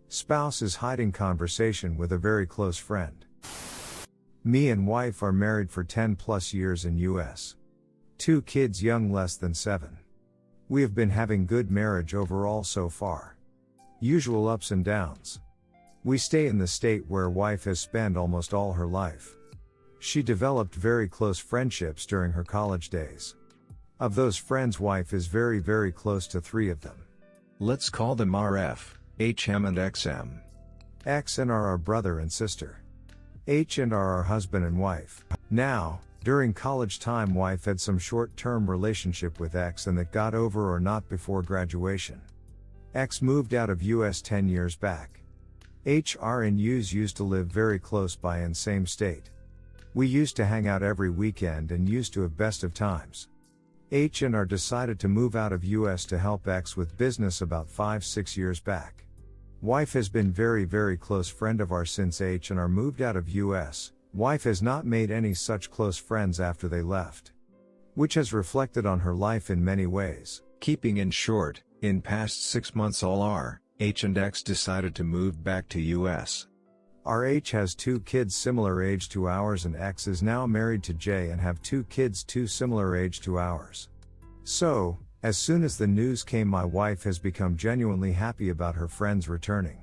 Spouse is hiding conversation with a very close friend. Me and wife are married for 10 plus years in US. 2 kids young less than 7. We have been having good marriage overall so far. Usual ups and downs. We stay in the state where wife has spent almost all her life. She developed very close friendships during her college days. Of those friends, wife is very close to 3 of them. Let's call them RF, HM and XM. X and R are brother and sister. H and R are husband and wife. Now, during college time, wife had some short-term relationship with X and that got over or not before graduation. X moved out of US 10 years back. H, R and U's used to live very close by in same state. We used to hang out every weekend and used to have best of times. H and R decided to move out of US to help X with business about 5-6 years back. Wife has been very close friend of ours since H and R moved out of US. Wife has not made any such close friends after they left, which has reflected on her life in many ways. Keeping in short, in past 6 months all R, H and X decided to move back to US. RH has 2 kids similar age to ours and X is now married to J and have 2 kids too similar age to ours. So, as soon as the news came, my wife has become genuinely happy about her friends returning.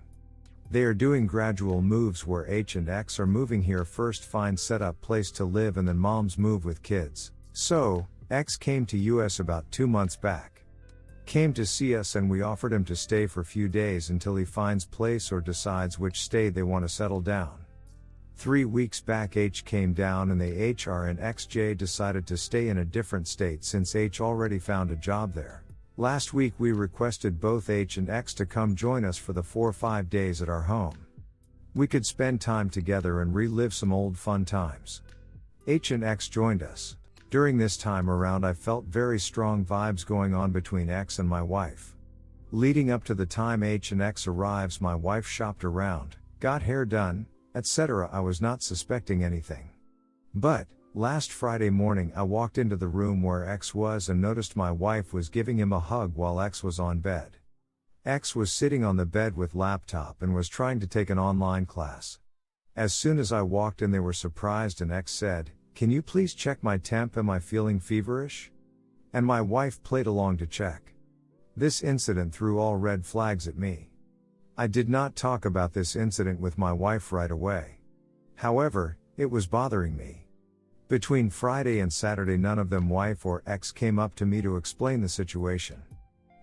They are doing gradual moves where H and X are moving here first, find set up place to live, and then moms move with kids. So, X came to US about 2 months back. Came to see us and we offered him to stay for few days until he finds place or decides which state they want to settle down. 3 weeks back H came down and they HR and XJ decided to stay in a different state since H already found a job there. Last week we requested both H and X to come join us for the 4-5 days at our home. We could spend time together and relive some old fun times. H and X joined us. During this time around I felt very strong vibes going on between X and my wife. Leading up to the time H and X arrives, my wife shopped around, got hair done, etc. I was not suspecting anything. But, last Friday morning I walked into the room where X was and noticed my wife was giving him a hug while X was on bed. X was sitting on the bed with laptop and was trying to take an online class. As soon as I walked in they were surprised and X said, "Can you please check my temp, am I feeling feverish?" And my wife played along to check. This incident threw all red flags at me. I did not talk about this incident with my wife right away. However, it was bothering me. Between Friday and Saturday none of them, wife or X, came up to me to explain the situation.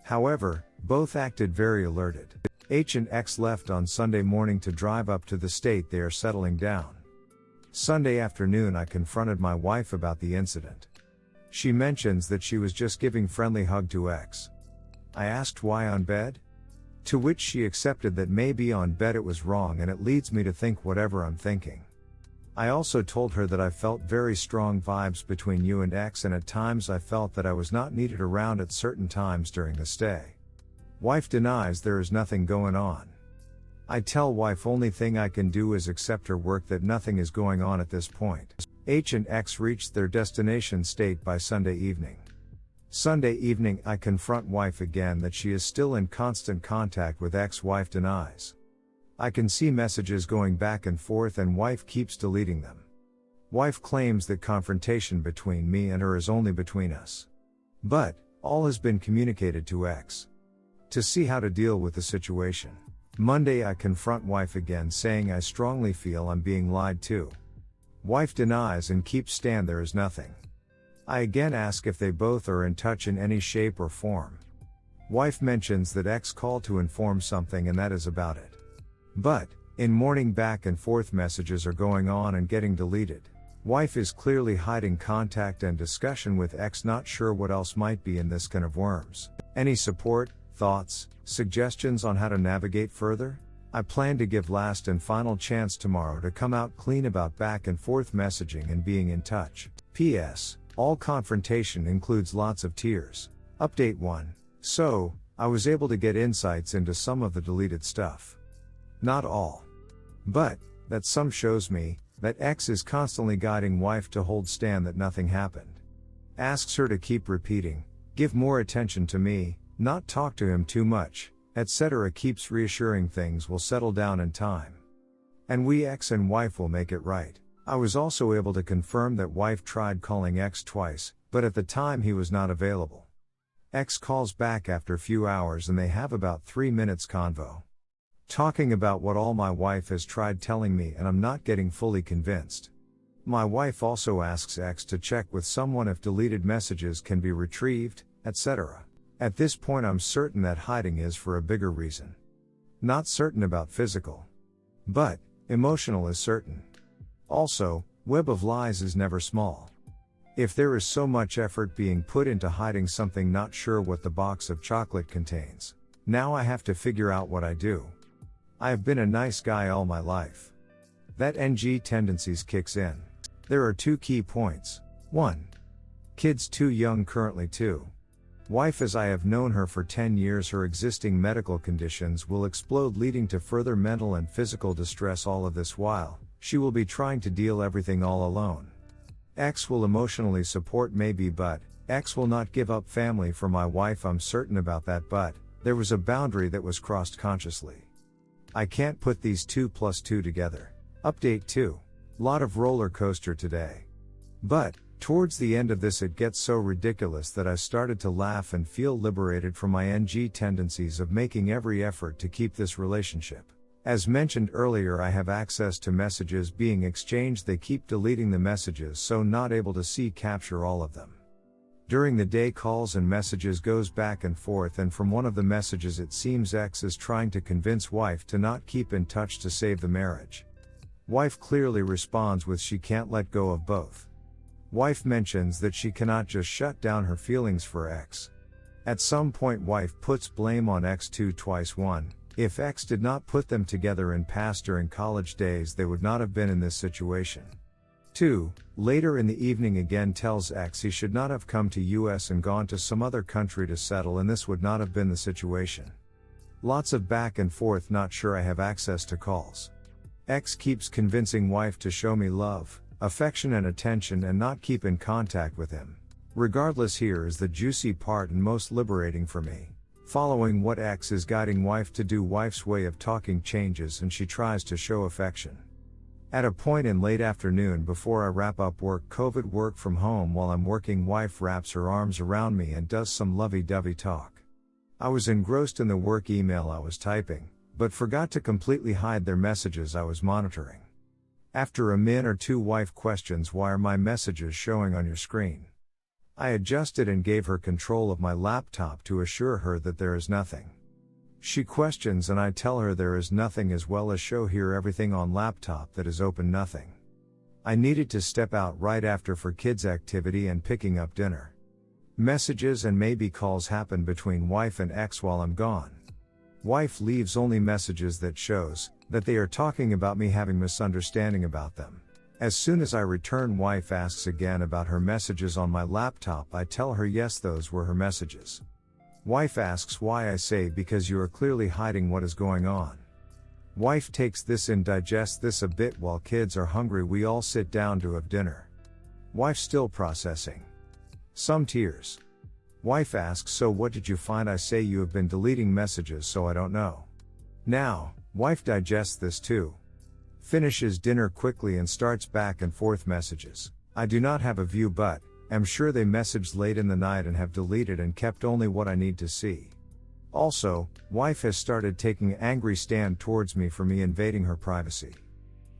However, both acted very alerted. H and X left on Sunday morning to drive up to the state they are settling down. Sunday afternoon I confronted my wife about the incident. She mentions that she was just giving friendly hug to X. I asked why on bed? To which she accepted that maybe on bed it was wrong, and it leads me to think whatever I'm thinking. I also told her that I felt very strong vibes between you and X and at times I felt that I was not needed around at certain times during the stay. Wife denies there is nothing going on. I tell wife only thing I can do is accept her work, that nothing is going on at this point. H and X reached their destination state by Sunday evening. Sunday evening I confront wife again that she is still in constant contact with X. Wife denies. I can see messages going back and forth and wife keeps deleting them. Wife claims that confrontation between me and her is only between us. But, all has been communicated to X. To see how to deal with the situation. Monday I confront wife again saying I strongly feel I'm being lied to. Wife denies and keeps stand there is nothing. I again ask if they both are in touch in any shape or form. Wife mentions that X called to inform something and that is about it. But, in morning back and forth messages are going on and getting deleted. Wife is clearly hiding contact and discussion with X, not sure what else might be in this can of worms. Any support, thoughts, suggestions on how to navigate further? I plan to give last and final chance tomorrow to come out clean about back and forth messaging and being in touch. P.S. All confrontation includes lots of tears. Update 1. So, I was able to get insights into some of the deleted stuff. Not all. But, that some shows me, that X is constantly guiding wife to hold stand that nothing happened. Asks her to keep repeating, give more attention to me, not talk to him too much, etc. keeps reassuring things will settle down in time. And we ex and wife will make it right. I was also able to confirm that wife tried calling ex twice, but at the time he was not available. Ex calls back after few hours and they have about 3 minutes convo. Talking about what all my wife has tried telling me and I'm not getting fully convinced. My wife also asks ex to check with someone if deleted messages can be retrieved, etc. At this point I'm certain that hiding is for a bigger reason. Not certain about physical. But, emotional is certain. Also, web of lies is never small. If there is so much effort being put into hiding something, not sure what the box of chocolate contains. Now I have to figure out what I do. I have been a nice guy all my life. That NG tendencies kicks in. There are 2 key points. 1. Kids too young, currently 2. Wife, as I have known her for 10 years, her existing medical conditions will explode, leading to further mental and physical distress. All of this while she will be trying to deal everything all alone. Ex will emotionally support maybe, but ex will not give up family for my wife. I'm certain about that, but there was a boundary that was crossed consciously. I can't put these 2 plus 2 together. Update 2. Lot of roller coaster today. But, towards the end of this it gets so ridiculous that I started to laugh and feel liberated from my NG tendencies of making every effort to keep this relationship. As mentioned earlier, I have access to messages being exchanged. They keep deleting the messages, so not able to capture all of them. During the day calls and messages goes back and forth, and from one of the messages it seems ex is trying to convince wife to not keep in touch to save the marriage. Wife clearly responds with she can't let go of both. Wife mentions that she cannot just shut down her feelings for ex. At some point wife puts blame on ex 2 twice. 1. If ex did not put them together in past during college days, they would not have been in this situation. 2. Later in the evening again tells ex he should not have come to US and gone to some other country to settle, and this would not have been the situation. Lots of back and forth, not sure I have access to calls. Ex keeps convincing wife to show me love, affection and attention and not keep in contact with him. Regardless, here is the juicy part and most liberating for me. Following what ex is guiding wife to do, wife's way of talking changes and she tries to show affection. At a point in late afternoon before I wrap up work, COVID work from home, while I'm working, wife wraps her arms around me and does some lovey-dovey talk. I was engrossed in the work email I was typing, but forgot to completely hide their messages I was monitoring. After a min or 2, wife questions, why are my messages showing on your screen? I adjusted and gave her control of my laptop to assure her that there is nothing. She questions and I tell her there is nothing, as well as show here everything on laptop that is open, nothing. I needed to step out right after for kids activity and picking up dinner. Messages and maybe calls happen between wife and ex while I'm gone. Wife leaves only messages that shows that they are talking about me, having misunderstanding about them. As soon as I return, wife asks again about her messages on my laptop. I tell her yes, those were her messages. Wife asks why. I say because you are clearly hiding what is going on. Wife takes this in, digests this a bit. While kids are hungry, we all sit down to have dinner. Wife still processing. Some tears. Wife asks, so what did you find? I say you have been deleting messages, so I don't know. Now, wife digests this too. Finishes dinner quickly and starts back and forth messages. I do not have a view, but am sure they messaged late in the night and have deleted and kept only what I need to see. Also, wife has started taking angry stand towards me for me invading her privacy.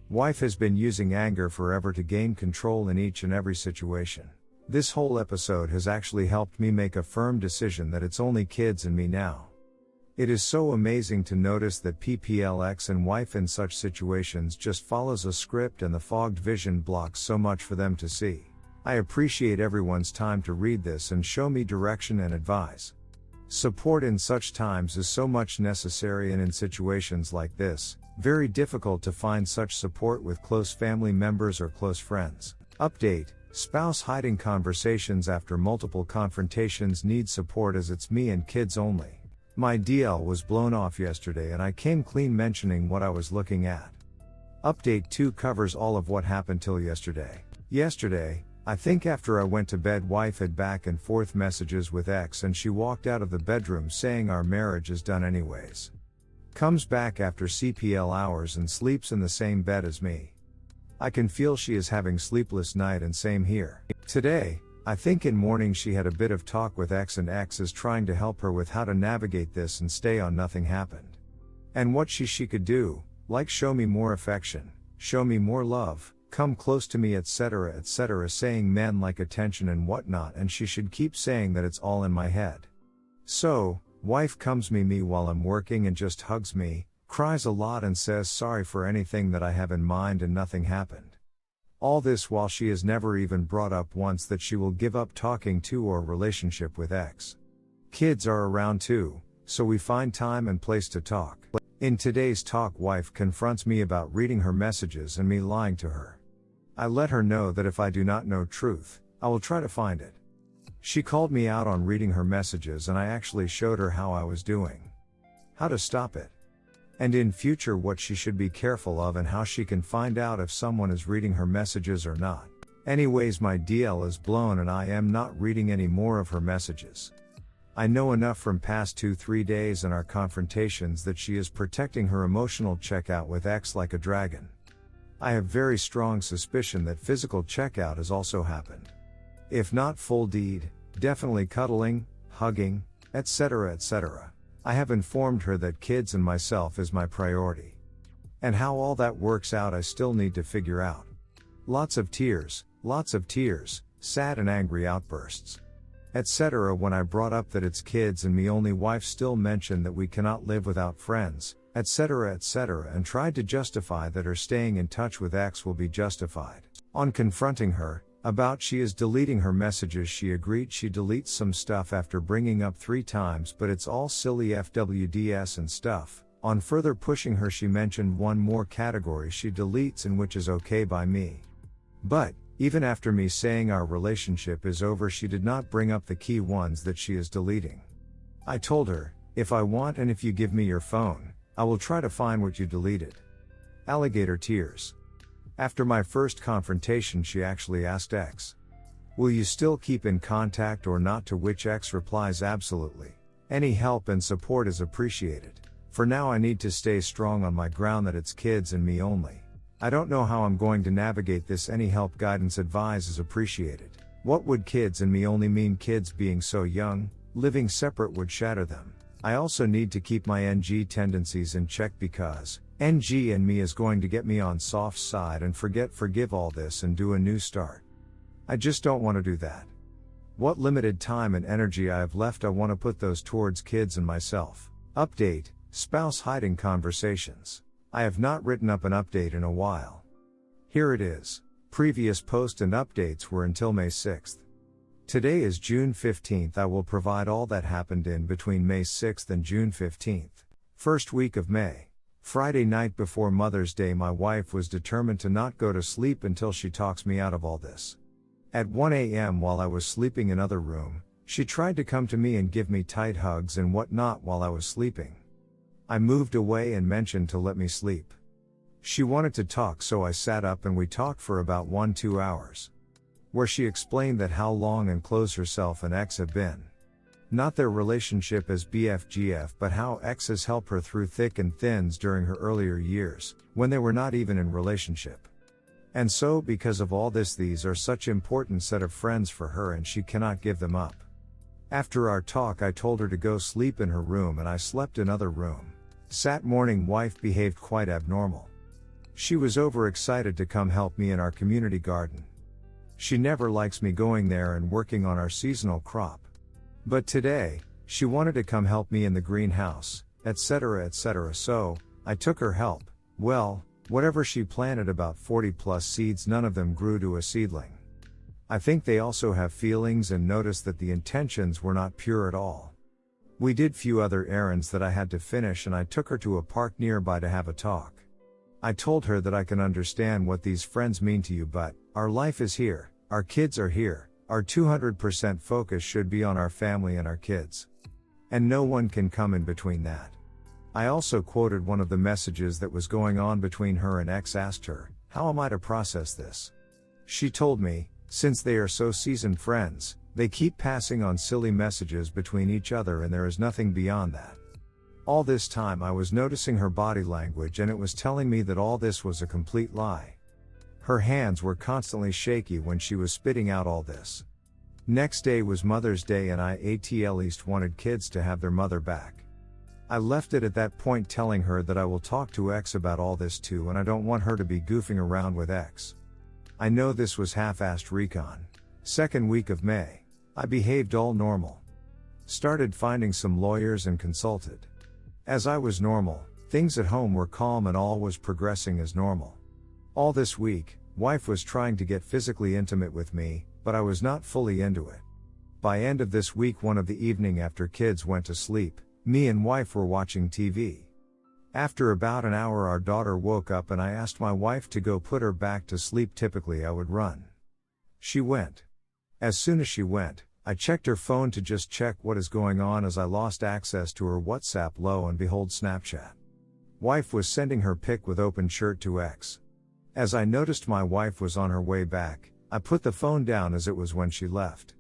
Wife has been using anger forever to gain control in each and every situation. This whole episode has actually helped me make a firm decision that it's only kids and me now. It is so amazing to notice that PPLX and wife in such situations just follows a script, and the fogged vision blocks so much for them to see. I appreciate everyone's time to read this and show me direction and advise. Support in such times is so much necessary, and in situations like this, very difficult to find such support with close family members or close friends. Update: spouse hiding conversations after multiple confrontations needs support, as it's me and kids only. My DL was blown off yesterday and I came clean mentioning what I was looking at. Update 2 covers all of what happened till yesterday. Yesterday, I think after I went to bed, wife had back and forth messages with ex and she walked out of the bedroom saying our marriage is done anyways. Comes back after CPL hours and sleeps in the same bed as me. I can feel she is having sleepless night and same here. Today, I think in morning she had a bit of talk with ex and ex is trying to help her with how to navigate this and stay on nothing happened. And what she could do, like show me more affection, show me more love, come close to me etc., saying men like attention and whatnot, and she should keep saying that it's all in my head. So, wife comes me while I'm working and just hugs me, cries a lot and says sorry for anything that I have in mind and nothing happened. All this while she has never even brought up once that she will give up talking to or relationship with ex. Kids are around too, so we find time and place to talk. In today's talk, wife confronts me about reading her messages and me lying to her. I let her know that if I do not know truth, I will try to find it. She called me out on reading her messages and I actually showed her how I was doing. How to stop it. And in future what she should be careful of and how she can find out if someone is reading her messages or not. Anyways, my DL is blown and I am not reading any more of her messages. I know enough from past 2-3 days and our confrontations that she is protecting her emotional checkout with ex like a dragon. I have very strong suspicion that physical checkout has also happened. If not full deed, definitely cuddling, hugging, etc. I have informed her that kids and myself is my priority. And how all that works out I still need to figure out. Lots of tears, sad and angry outbursts, etc. When I brought up that it's kids and me only, wife still mentioned that we cannot live without friends, etc. and tried to justify that her staying in touch with ex will be justified. On confronting her about she is deleting her messages, she agreed she deletes some stuff after bringing up 3 times, but it's all silly FWDS and stuff. On further pushing her, she mentioned one more category she deletes and which is okay by me. But even after me saying our relationship is over, she did not bring up the key ones that she is deleting. I told her, if I want and if you give me your phone, I will try to find what you deleted. Alligator tears. After my first confrontation, she actually asked ex, will you still keep in contact or not, to which ex replies, absolutely. Any help and support is appreciated. For now I need to stay strong on my ground that it's kids and me only. I don't know how I'm going to navigate this. Any help, guidance, advice is appreciated. What would kids and me only mean? Kids being so young, living separate would shatter them. I also need to keep my NG tendencies in check because NG and me is going to get me on soft side and forgive all this and do a new start. I just don't want to do that. What limited time and energy I have left, I want to put those towards kids and myself. Update, spouse hiding conversations. I have not written up an update in a while. Here it is. Previous post and updates were until May 6th. Today is June 15th. I will provide all that happened in between May 6th and June 15th. First week of May. Friday night before Mother's Day, my wife was determined to not go to sleep until she talks me out of all this. At 1 a.m. while I was sleeping in another room, she tried to come to me and give me tight hugs and whatnot while I was sleeping. I moved away and mentioned to let me sleep. She wanted to talk, so I sat up and we talked for about 1-2 hours. Where she explained that how long and close herself and ex have been. Not their relationship as BFGF, but how ex has helped her through thick and thins during her earlier years, when they were not even in relationship. And so because of all this, these are such important set of friends for her and she cannot give them up. After our talk, I told her to go sleep in her room and I slept in another room. Sat morning, wife behaved quite abnormal. She was overexcited to come help me in our community garden. She never likes me going there and working on our seasonal crop. But today, she wanted to come help me in the greenhouse, etc. So, I took her help. Well, whatever she planted, about 40 plus seeds, none of them grew to a seedling. I think they also have feelings and noticed that the intentions were not pure at all. We did few other errands that I had to finish and I took her to a park nearby to have a talk. I told her that I can understand what these friends mean to you, but our life is here, our kids are here, our 200% focus should be on our family and our kids. And no one can come in between that. I also quoted one of the messages that was going on between her and ex, asked her, how am I to process this? She told me, Since they are so seasoned friends, they keep passing on silly messages between each other and there is nothing beyond that. All this time I was noticing her body language and it was telling me that all this was a complete lie. Her hands were constantly shaky when she was spitting out all this. Next day was Mother's Day and I at least wanted kids to have their mother back. I left it at that point telling her that I will talk to X about all this too and I don't want her to be goofing around with X. I know this was half-assed recon. Second week of May. I behaved all normal. Started finding some lawyers and consulted. As I was normal, things at home were calm and all was progressing as normal. All this week, wife was trying to get physically intimate with me, but I was not fully into it. By end of this week, one of the evening after kids went to sleep, me and wife were watching TV. After about an hour our daughter woke up and I asked my wife to go put her back to sleep. Typically I would run. She went. As soon as she went, I checked her phone to just check what is going on as I lost access to her WhatsApp. Lo and behold, Snapchat. Wife was sending her pic with open shirt to X. As I noticed my wife was on her way back, I put the phone down as it was when she left.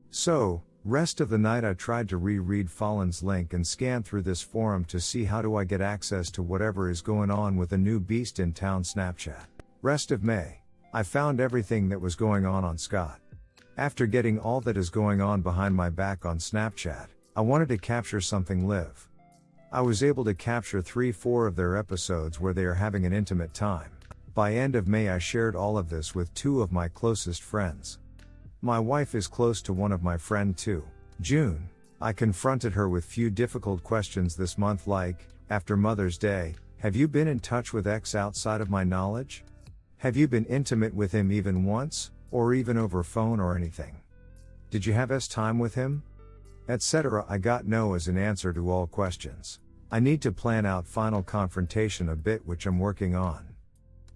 So, rest of the night I tried to reread Fallen's link and scan through this forum to see how do I get access to whatever is going on with a new beast in town, Snapchat. Rest of May. I found everything that was going on Scott. After getting all that is going on behind my back on Snapchat, I wanted to capture something live. I was able to capture 3-4 of their episodes where they are having an intimate time. By end of May I shared all of this with 2 of my closest friends. My wife is close to one of my friend too. June, I confronted her with few difficult questions this month like, after Mother's Day, have you been in touch with X outside of my knowledge? Have you been intimate with him even once, or even over phone or anything? Did you have time with him? Etc. I got no as an answer to all questions. I need to plan out final confrontation a bit, which I'm working on.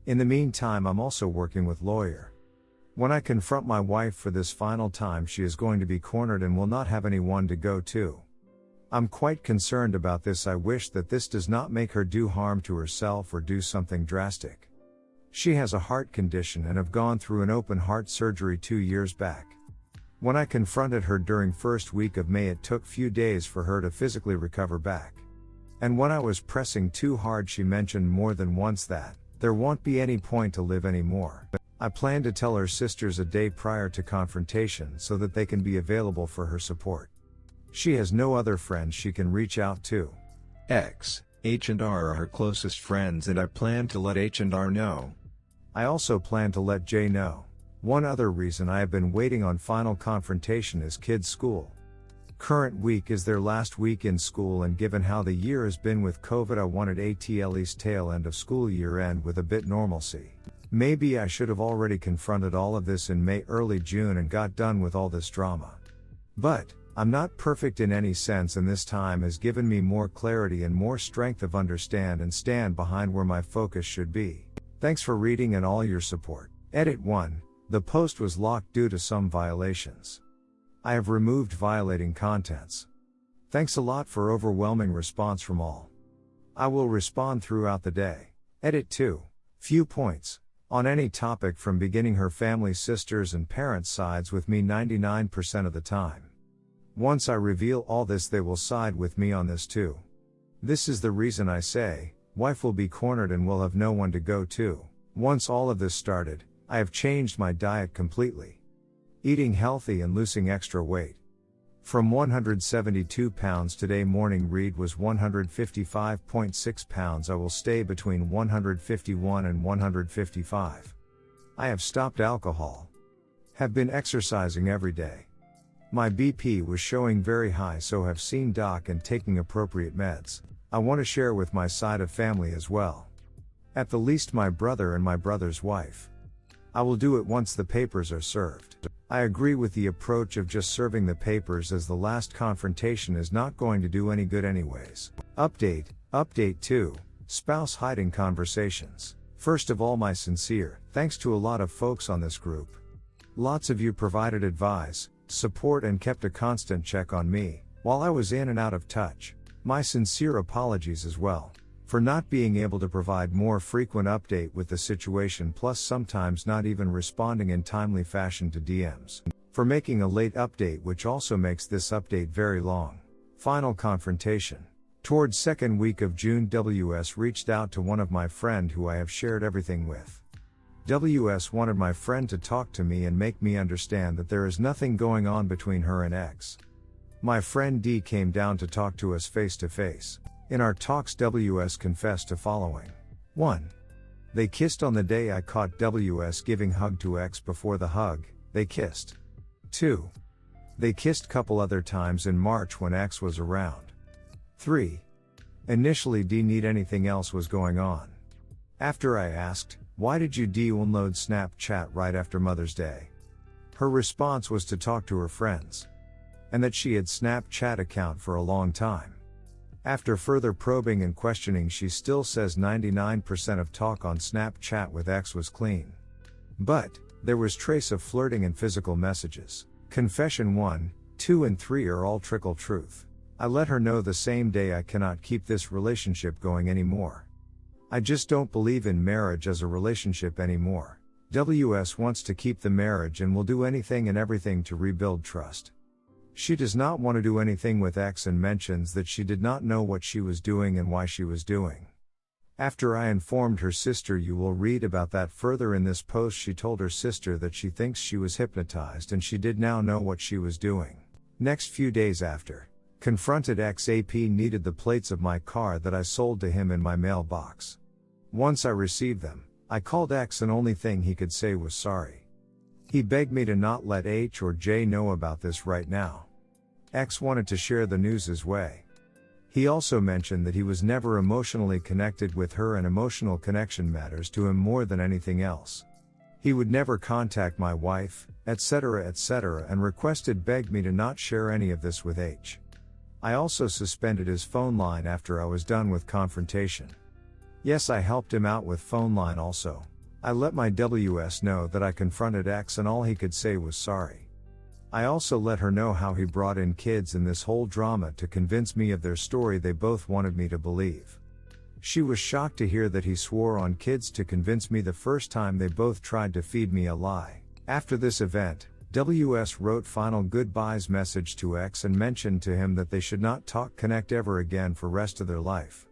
In the meantime I'm also working with lawyer. When I confront my wife for this final time she is going to be cornered and will not have anyone to go to. I'm quite concerned about this. I wish that this does not make her do harm to herself or do something drastic. She has a heart condition and have gone through an open heart surgery 2 years back. When I confronted her during first week of May it took few days for her to physically recover back. And when I was pressing too hard she mentioned more than once that there won't be any point to live anymore. I plan to tell her sisters a day prior to confrontation so that they can be available for her support. She has no other friends she can reach out to. X, H and R are her closest friends and I plan to let H and R know. I also plan to let J know. One other reason I have been waiting on final confrontation is kids' school. Current week is their last week in school and given how the year has been with COVID I wanted at least tail end of school year end with a bit normalcy. Maybe I should have already confronted all of this in May early June and got done with all this drama. But, I'm not perfect in any sense and this time has given me more clarity and more strength of understand and stand behind where my focus should be. Thanks for reading and all your support. Edit 1. The post was locked due to some violations. I have removed violating contents. Thanks a lot for overwhelming response from all. I will respond throughout the day. Edit 2. Few points. On any topic from beginning her family sisters and parents sides with me 99% of the time. Once I reveal all this they will side with me on this too. This is the reason I say, wife will be cornered and will have no one to go to. Once all of this started, I have changed my diet completely. Eating healthy and losing extra weight. From 172 pounds today morning read was 155.6 pounds. I will stay between 151 and 155. I have stopped alcohol. Have been exercising every day. My BP was showing very high so have seen doc and taking appropriate meds. I want to share with my side of family as well. At the least my brother and my brother's wife. I will do it once the papers are served. I agree with the approach of just serving the papers as the last confrontation is not going to do any good anyways. Update 2. Spouse hiding conversations. First of all my sincere thanks to a lot of folks on this group. Lots of you provided advice, support and kept a constant check on me, while I was in and out of touch. My sincere apologies as well. For not being able to provide more frequent update with the situation, plus sometimes not even responding in timely fashion to DMs. For making a late update, which also makes this update very long. Final confrontation. Towards second week of June, WS reached out to one of my friend who I have shared everything with. WS wanted my friend to talk to me and make me understand that there is nothing going on between her and X. My friend D came down to talk to us face to face. In our talks, WS confessed to following. 1. They kissed on the day I caught WS giving hug to X. Before the hug, they kissed. 2. They kissed couple other times in March when X was around. 3. Initially D need anything else was going on. After I asked, why did you download Snapchat right after Mother's Day? Her response was to talk to her friends. And that she had Snapchat account for a long time. After further probing and questioning, she still says 99% of talk on Snapchat with X was clean. But there was trace of flirting and physical messages. Confession 1, 2 and 3 are all trickle truth. I let her know the same day I cannot keep this relationship going anymore. I just don't believe in marriage as a relationship anymore. WS wants to keep the marriage and will do anything and everything to rebuild trust. She does not want to do anything with X and mentions that she did not know what she was doing and why she was doing. After I informed her sister, you will read about that further in this post, she told her sister that she thinks she was hypnotized and she did now know what she was doing. Next few days after, confronted X. AP needed the plates of my car that I sold to him in my mailbox. Once I received them, I called X and only thing he could say was sorry. He begged me to not let H or J know about this right now. X wanted to share the news his way. He also mentioned that he was never emotionally connected with her and emotional connection matters to him more than anything else. He would never contact my wife, etc., and begged me to not share any of this with H. I also suspended his phone line after I was done with confrontation. Yes, I helped him out with phone line also. I let my WS know that I confronted X and all he could say was sorry. I also let her know how he brought in kids in this whole drama to convince me of their story they both wanted me to believe. She was shocked to hear that he swore on kids to convince me the first time they both tried to feed me a lie. After this event, WS wrote final goodbyes message to X and mentioned to him that they should not connect ever again for rest of their life.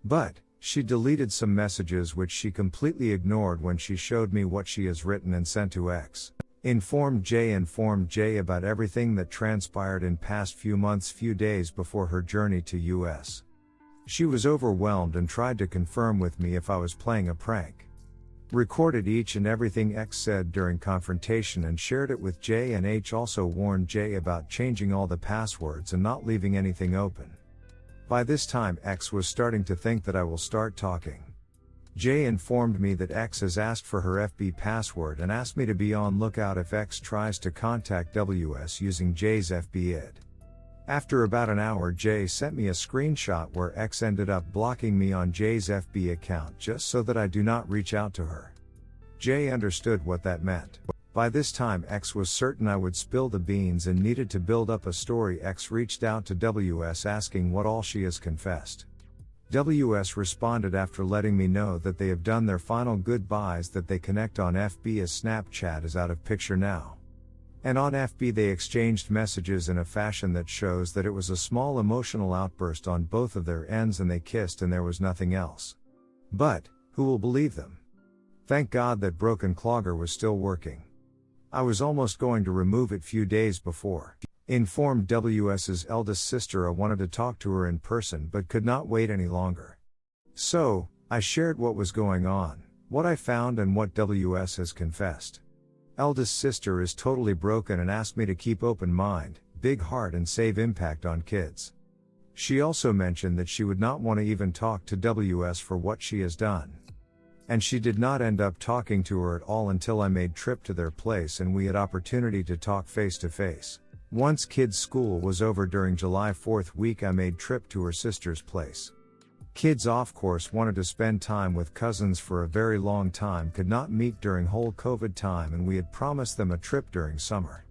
But she deleted some messages which she completely ignored when she showed me what she has written and sent to X. Informed J about everything that transpired in past few months, few days before her journey to US. She was overwhelmed and tried to confirm with me if I was playing a prank. Recorded each and everything X said during confrontation and shared it with J, and H also warned J about changing all the passwords and not leaving anything open. By this time X was starting to think that I will start talking. J informed me that X has asked for her FB password and asked me to be on lookout if X tries to contact WS using J's FB ID. After about an hour, J sent me a screenshot where X ended up blocking me on J's FB account just so that I do not reach out to her. J understood what that meant. By this time X was certain I would spill the beans and needed to build up a story. X reached out to WS asking what all she has confessed. WS responded after letting me know that they have done their final goodbyes, that they connect on FB as Snapchat is out of picture now. And on FB they exchanged messages in a fashion that shows that it was a small emotional outburst on both of their ends and they kissed and there was nothing else. But, who will believe them? Thank God that broken clogger was still working. I was almost going to remove it few days before. Informed WS's eldest sister I wanted to talk to her in person but could not wait any longer. So, I shared what was going on, what I found and what WS has confessed. Eldest sister is totally broken and asked me to keep open mind, big heart and save impact on kids. She also mentioned that she would not want to even talk to WS for what she has done. And she did not end up talking to her at all until I made trip to their place and we had opportunity to talk face to face. Once kids' school was over during July 4th week, I made trip to her sister's place. Kids off course wanted to spend time with cousins for a very long time, could not meet during whole COVID time, and we had promised them a trip during summer.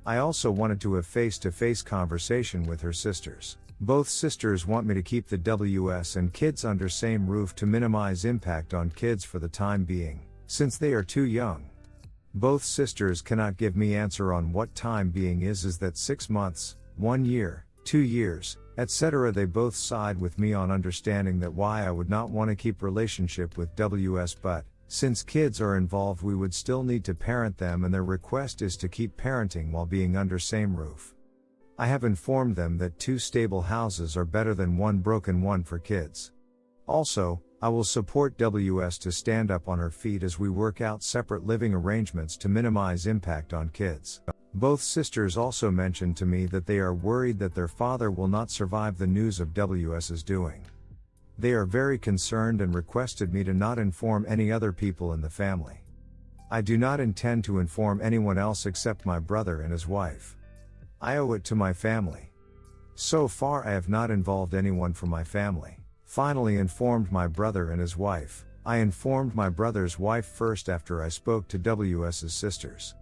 I also wanted to have face-to-face conversation with her sisters. Both sisters want me to keep the WS and kids under same roof to minimize impact on kids for the time being, since they are too young. Both sisters cannot give me answer on what time being is that 6 months, 1 year, 2 years, etc. They both side with me on understanding that why I would not want to keep relationship with WS, but since kids are involved we would still need to parent them, and their request is to keep parenting while being under same roof. I have informed them that 2 stable houses are better than 1 broken one for kids. Also, I will support WS to stand up on her feet as we work out separate living arrangements to minimize impact on kids. Both sisters also mentioned to me that they are worried that their father will not survive the news of WS's doing. They are very concerned and requested me to not inform any other people in the family. I do not intend to inform anyone else except my brother and his wife. I owe it to my family. So far I have not involved anyone from my family. Finally informed my brother and his wife. I informed my brother's wife first after I spoke to WS's sisters.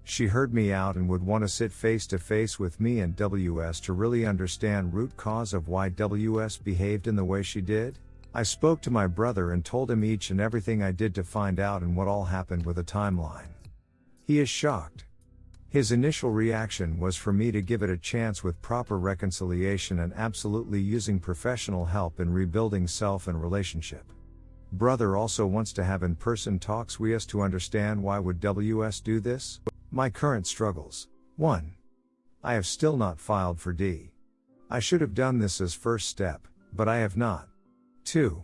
She heard me out and would want to sit face to face with me and WS to really understand root cause of why WS behaved in the way she did. I spoke to my brother and told him each and everything I did to find out and what all happened with a timeline. He is shocked. His initial reaction was for me to give it a chance with proper reconciliation and absolutely using professional help in rebuilding self and relationship. Brother also wants to have in-person talks with us to understand why would WS do this? My current struggles. 1. I have still not filed for D. I should have done this as first step, but I have not. 2.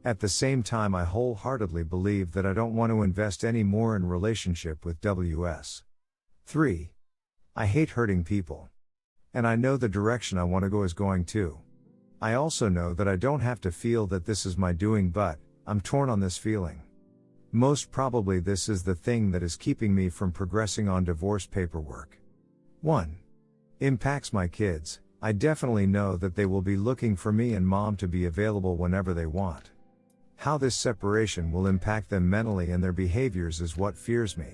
At the same time I wholeheartedly believe that I don't want to invest any more in relationship with WS. 3. I hate hurting people. And I know the direction I want to go is going to. I also know that I don't have to feel that this is my doing, but I'm torn on this feeling. Most probably this is the thing that is keeping me from progressing on divorce paperwork. 1. Impacts my kids. I definitely know that they will be looking for me and mom to be available whenever they want. How this separation will impact them mentally and their behaviors is what fears me.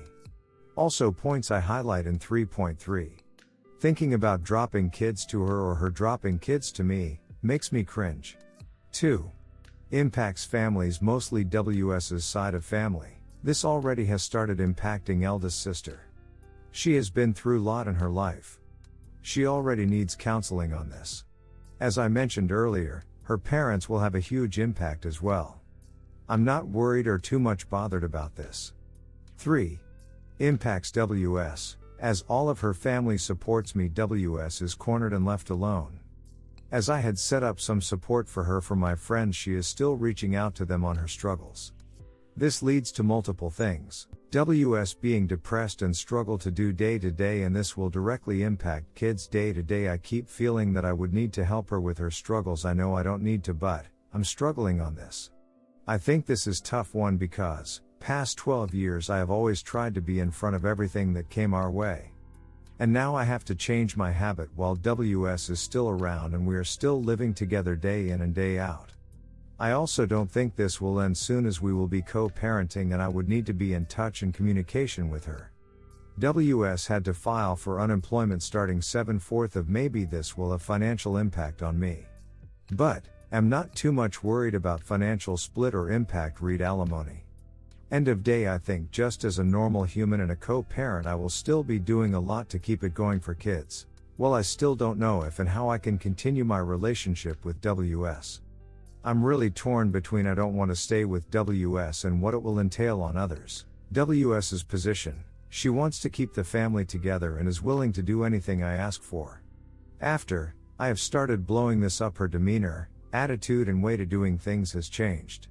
Also points I highlight in 3.3. Thinking about dropping kids to her or her dropping kids to me, makes me cringe. 2. Impacts families, mostly WS's side of family. This already has started impacting eldest sister. She has been through a lot in her life. She already needs counseling on this. As I mentioned earlier, her parents will have a huge impact as well. I'm not worried or too much bothered about this. 3. Impacts WS, as all of her family supports me. WS is cornered and left alone. As I had set up some support for her from my friends, she is still reaching out to them on her struggles. This leads to multiple things. WS being depressed and struggle to do day to day, and this will directly impact kids day to day. I keep feeling that I would need to help her with her struggles. I know I don't need to, but I'm struggling on this. I think this is tough one because past 12 years I have always tried to be in front of everything that came our way. And now I have to change my habit while WS is still around and we are still living together day in and day out. I also don't think this will end soon, as we will be co-parenting and I would need to be in touch and communication with her. WS had to file for unemployment starting 7/4 of maybe this will have financial impact on me. But, am not too much worried about financial split or impact. Read alimony. End of day, I think just as a normal human and a co-parent I will still be doing a lot to keep it going for kids. Well, I still don't know if and how I can continue my relationship with WS. I'm really torn between I don't want to stay with WS and what it will entail on others. WS's position, she wants to keep the family together and is willing to do anything I ask for. After, I have started blowing this up, her demeanor, attitude and way to doing things has changed.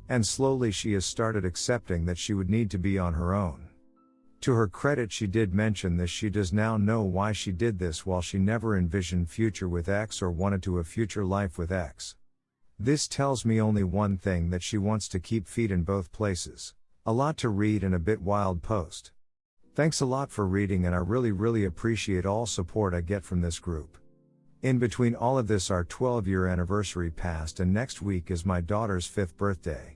And slowly she has started accepting that she would need to be on her own. To her credit, she did mention this. She does now know why she did this, while she never envisioned future with X or wanted to a future life with X. This tells me only one thing, that she wants to keep feet in both places. A lot to read and a bit wild post. Thanks a lot for reading, and I really appreciate all support I get from this group. In between all of this, our 12-year anniversary passed and next week is my daughter's 5th birthday.